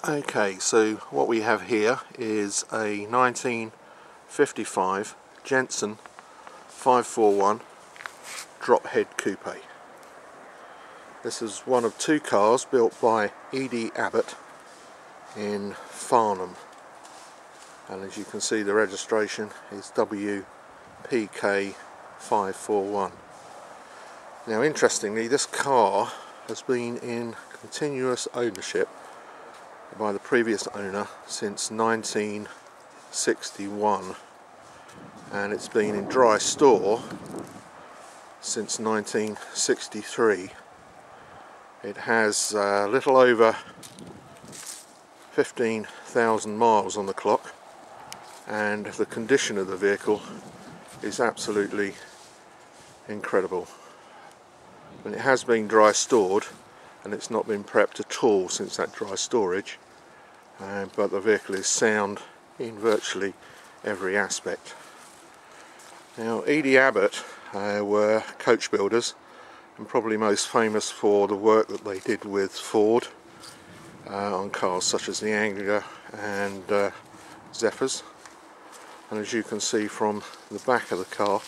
Okay, so what we have here is a 1955 Jensen 541 Drophead Coupe. This is one of two cars built by ED Abbott in Farnham, and as you can see the registration is WPK 541. Now interestingly, this car has been in continuous ownership by the previous owner since 1961, and it's been in dry store since 1963. It has a little over 15,000 miles on the clock, and the condition of the vehicle is absolutely incredible. And it has been dry stored, and it's not been prepped at all since that dry storage, but the vehicle is sound in virtually every aspect. Now, ED Abbott were coach builders, and probably most famous for the work that they did with Ford on cars such as the Anglia and Zephyrs. And as you can see from the back of the car,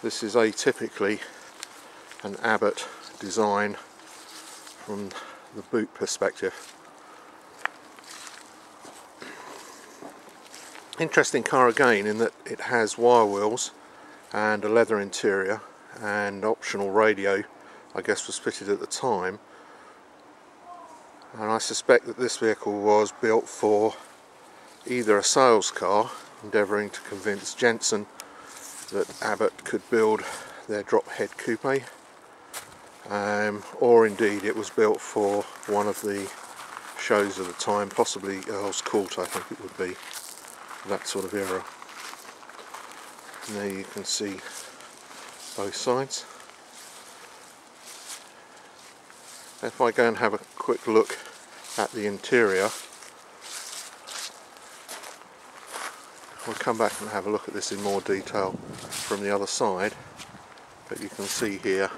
this is atypically an Abbott design from the boot perspective. Interesting car again in that it has wire wheels and a leather interior, and optional radio I guess was fitted at the time, and I suspect that this vehicle was built for either a sales car endeavouring to convince Jensen that Abbott could build their Drophead Coupe, or indeed it was built for one of the shows of the time, possibly Earl's Court I think it would be, that sort of era. And there you can see both sides. If I go and have a quick look at the interior, we'll come back and have a look at this in more detail from the other side, but you can see here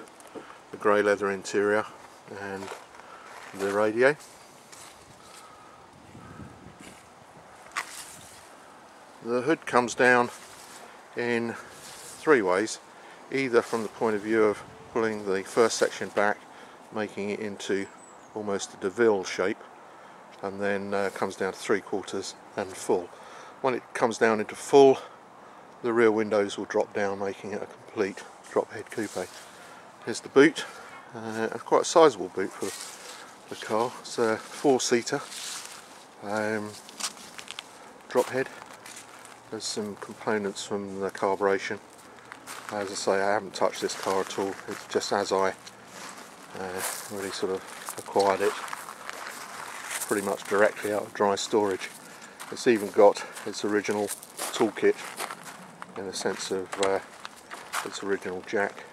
the grey leather interior and the radio. The hood comes down in three ways, either from the point of view of pulling the first section back, making it into almost a DeVille shape, and then comes down to 3/4 and full. When it comes down into full, the rear windows will drop down, making it a complete Drophead Coupe. Here's the boot, quite a sizable boot for the car. It's a 4-seater Drophead. There's some components from the carburation. As I say, I haven't touched this car at all. It's just as I really sort of acquired it, pretty much directly out of dry storage. It's even got its original toolkit in the sense of its original jack,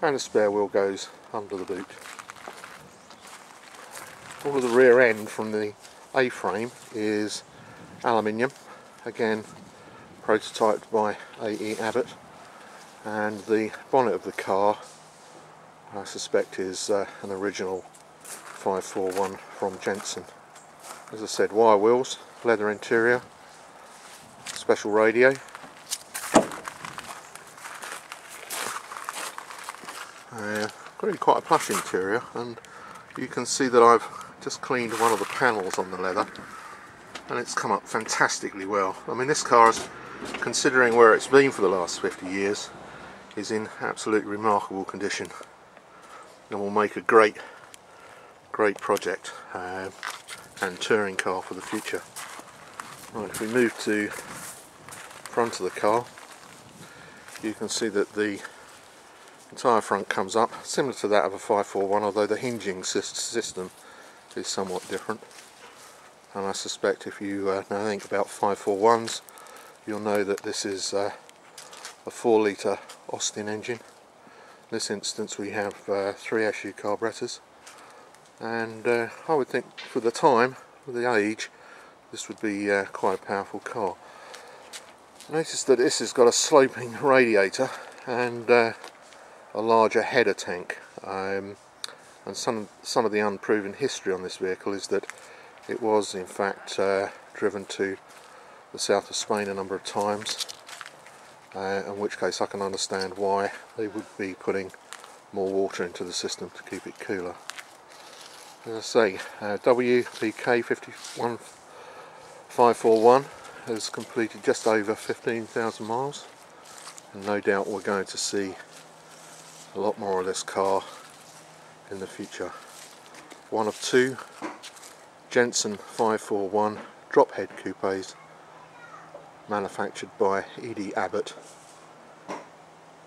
and a spare wheel goes under the boot. All of the rear end from the A-frame is aluminium, again prototyped by ED Abbott, and the bonnet of the car I suspect is an original 541 from Jensen. As I said, wire wheels, leather interior, special radio, really quite a plush interior, and you can see that I've just cleaned one of the panels on the leather, and it's come up fantastically well. I mean, this car is, considering where it's been for the last 50 years, is in absolutely remarkable condition, and will make a great project and touring car for the future. Right, if we move to front of the car, you can see that the entire front comes up, similar to that of a 541, although the hinging system is somewhat different. And I suspect if you know anything about 541s, you'll know that this is a 4-litre Austin engine. In this instance we have 3 SU carburetors, and I would think for the time, for the age, this would be quite a powerful car. Notice that this has got a sloping radiator and a larger header tank, and some of the unproven history on this vehicle is that It was in fact driven to the south of Spain a number of times, in which case I can understand why they would be putting more water into the system to keep it cooler. As I say, WPK 51541 has completed just over 15,000 miles, and no doubt we're going to see a lot more of this car in the future. One of two Jensen 541 Drophead Coupes manufactured by ED Abbott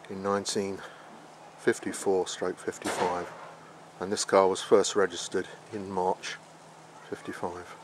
in 1954/55, and this car was first registered in March '55.